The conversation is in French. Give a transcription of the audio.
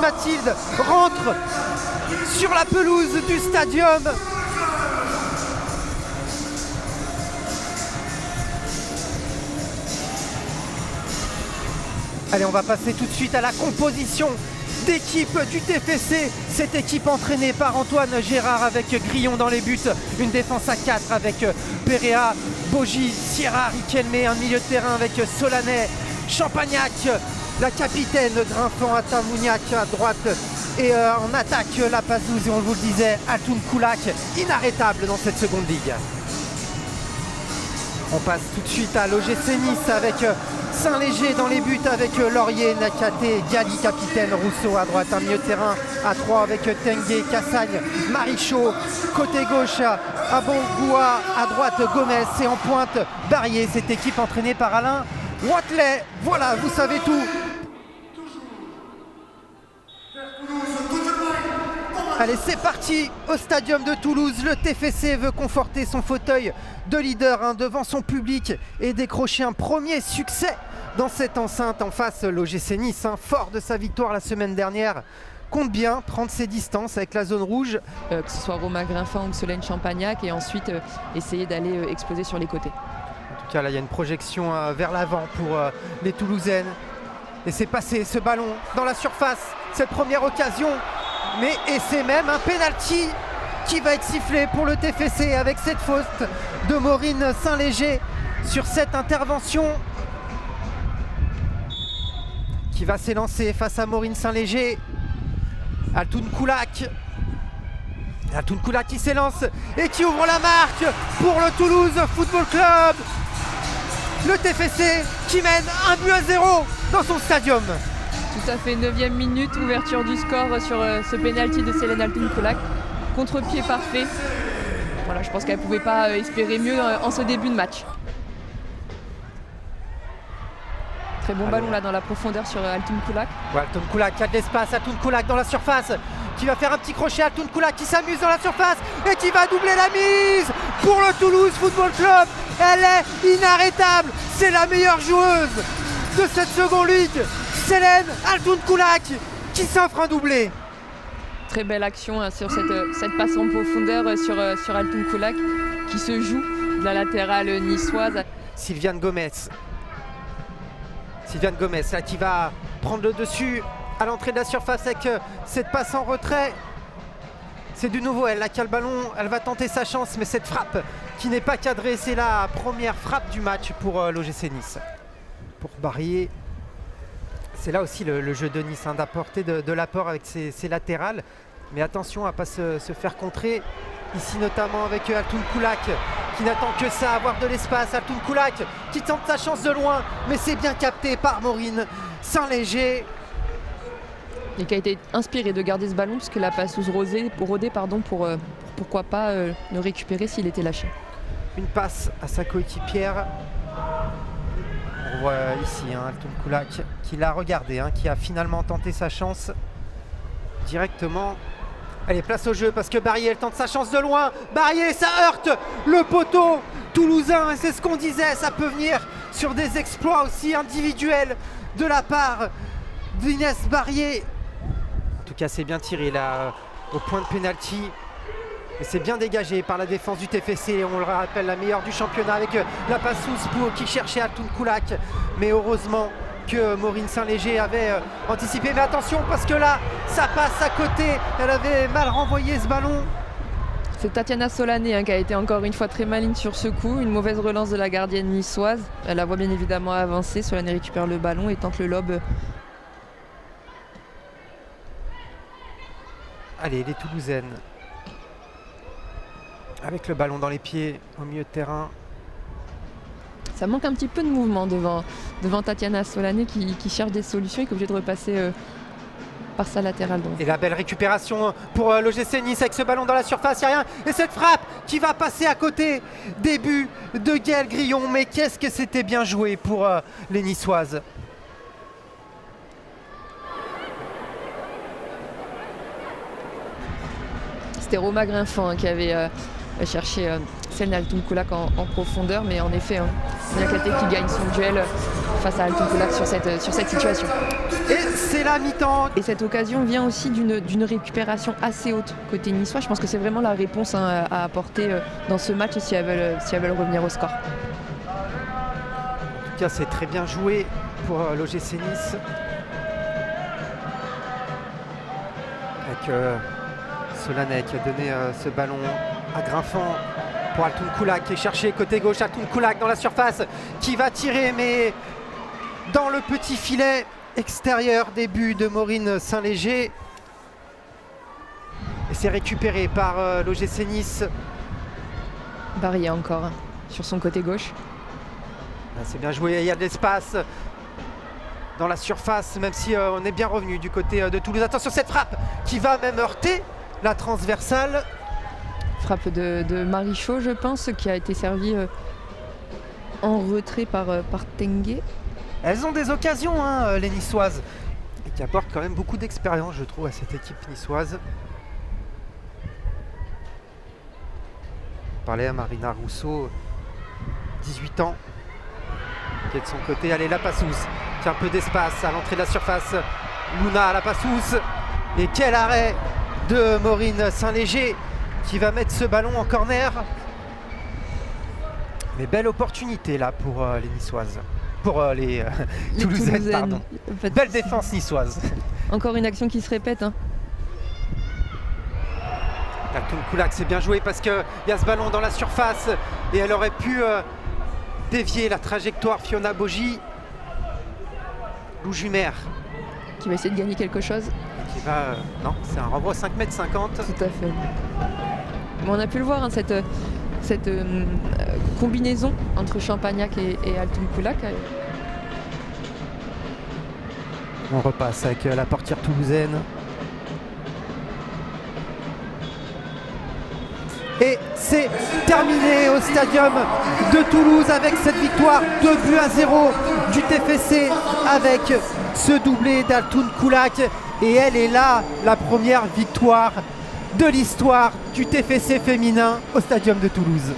Mathilde rentre sur la pelouse du stadium. Allez, on va passer tout de suite à la composition d'équipe du TFC. Cette équipe entraînée par Antoine Gérard avec Grillon dans les buts. Une défense à 4 avec Perea, Bogi, Sierra, Riquelme. Un milieu de terrain avec Solanet, Champagnac, la capitaine Grinfant, Atamouniac à droite. Et en attaque, la Pazouz, et on vous le disait, Altoun Koulak, inarrêtable dans cette seconde ligue. On passe tout de suite à l'OGC Nice avec Saint-Léger dans les buts avec Laurier, Nakaté, Gali, capitaine, Rousseau à droite, un milieu de terrain à 3 avec Tengue, Cassagne, Marichaud, côté gauche, Abongoua, à droite Gomez et en pointe Barrier, cette équipe entraînée par Alain Watley. Voilà, vous savez tout. Allez, c'est parti au stadium de Toulouse. Le TFC veut conforter son fauteuil de leader devant son public et décrocher un premier succès dans cette enceinte. En face, l'OGC Nice, fort de sa victoire la semaine dernière, compte bien prendre ses distances avec la zone rouge. Que ce soit Romain Grinfant ou Solène Champagnac, et ensuite essayer d'aller exploser sur les côtés. En tout cas, là, il y a une projection vers l'avant pour les Toulousaines. Et c'est passé ce ballon dans la surface, cette première occasion. Et c'est même un penalty qui va être sifflé pour le TFC avec cette faute de Maureen Saint-Léger sur cette intervention qui va s'élancer face à Maureen Saint-Léger. Altoun Koulak qui s'élance et qui ouvre la marque pour le Toulouse Football Club. Le TFC qui mène 1-0 dans son stadium. Tout à fait, 9e minute, ouverture du score sur ce pénalty de Célène Altoun Koulak. Contre-pied parfait. Voilà, je pense qu'elle ne pouvait pas espérer mieux en ce début de match. Très bon ballon là dans la profondeur sur Altoun Koulak. Ouais, Altoun Koulak qui a de l'espace, Altoun Koulak dans la surface, qui va faire un petit crochet, Altoun Koulak qui s'amuse dans la surface et qui va doubler la mise pour le Toulouse Football Club. Elle est inarrêtable, c'est la meilleure joueuse de cette seconde ligue. Célène Altoun Koulak qui s'offre un doublé. Très belle action sur cette passe en profondeur sur Altoun Koulak qui se joue de la latérale niçoise. Sylviane Gomez là, qui va prendre le dessus à l'entrée de la surface avec cette passe en retrait. C'est du nouveau elle là qui a le ballon, elle va tenter sa chance, mais cette frappe qui n'est pas cadrée, c'est la première frappe du match pour l'OGC Nice. Pour Barrier. C'est là aussi le jeu de Nice, d'apporter de l'apport avec ses latérales. Mais attention à ne pas se faire contrer. Ici notamment avec Altoun Koulak qui n'attend que ça, avoir de l'espace. Altoun Koulak qui tente sa chance de loin, mais c'est bien capté par Maureen Saint-Léger. Et qui a été inspiré de garder ce ballon puisque la passeuse rodée pour pourquoi pas le récupérer s'il était lâché. Une passe à sa coéquipière. On voit ici Altoun Koulak qui l'a regardé, qui a finalement tenté sa chance directement. Allez, place au jeu parce que Barrier elle tente sa chance de loin. Barrier, ça heurte le poteau toulousain et c'est ce qu'on disait, ça peut venir sur des exploits aussi individuels de la part d'Inès Barrier. En tout cas, c'est bien tiré là au point de pénalty. Et c'est bien dégagé par la défense du TFC. On le rappelle, la meilleure du championnat avec la passe sous qui cherchait Altoun Koulak. Mais heureusement que Maureen Saint-Léger avait anticipé. Mais attention parce que là, ça passe à côté. Elle avait mal renvoyé ce ballon. C'est Tatiana Solané qui a été encore une fois très maligne sur ce coup. Une mauvaise relance de la gardienne niçoise. Elle la voit bien évidemment avancer. Solané récupère le ballon et tente le lob. Allez, les Toulousaines. Avec le ballon dans les pieds au milieu de terrain. Ça manque un petit peu de mouvement devant Tatiana Solané qui cherche des solutions et qui est obligée de repasser par sa latérale droite. Et la belle récupération pour l'OGC Nice avec ce ballon dans la surface, il n'y a rien. Et cette frappe qui va passer à côté des buts de Gaëlle Grillon. Mais qu'est-ce que c'était bien joué pour les Niçoises. C'était Romain Grinfant qui avait cherché Céline Altoum Koulak en profondeur, mais en effet, Niakate qui gagne son duel face à Altoum Koulak sur cette situation. Et c'est la mi-temps. Et cette occasion vient aussi d'une récupération assez haute côté niçois. Je pense que c'est vraiment la réponse à apporter dans ce match si elles veulent revenir au score. En tout cas, c'est très bien joué pour l'OGC Nice. Avec Solanet qui a donné ce ballon à Grinfant pour Altoum Koulak qui est cherché côté gauche. Altoum Koulak dans la surface qui va tirer, mais dans le petit filet extérieur. Début de Maureen Saint-Léger. Et c'est récupéré par l'OGC Nice. Barrière encore sur son côté gauche. C'est bien joué, il y a de l'espace dans la surface, même si on est bien revenu du côté de Toulouse. Attention, cette frappe qui va même heurter la transversale. Frappe de Marichaux, je pense, qui a été servie en retrait par Tengue. Elles ont des occasions, les Niçoises, et qui apportent quand même beaucoup d'expérience, je trouve, à cette équipe niçoise. On parlait à Marina Rousseau, 18 ans, qui est de son côté. Allez, Lapassous, qui a un peu d'espace à l'entrée de la surface. Luna Lapassous, et quel arrêt de Maureen Saint-Léger qui va mettre ce ballon en corner. Mais belle opportunité là pour les Niçoises. Pour les Toulousaines, pardon. Belle défense niçoise. Encore une action qui se répète. Altoum Koulak, c'est bien joué parce qu'il y a ce ballon dans la surface et elle aurait pu dévier la trajectoire. Fiona Bogy. Lou Jumer. Qui va essayer de gagner quelque chose. Qui va, non, c'est un renvoi 5,50 m. Tout à fait. Bon, on a pu le voir, cette combinaison entre Champagnac et Altoum Koulak. On repasse avec la portière toulousaine. Et c'est terminé au stadium de Toulouse avec cette victoire 2-0 du TFC avec ce doublé d'Altoum Koulak. Et elle est là, la première victoire de l'histoire du TFC féminin au stadium de Toulouse.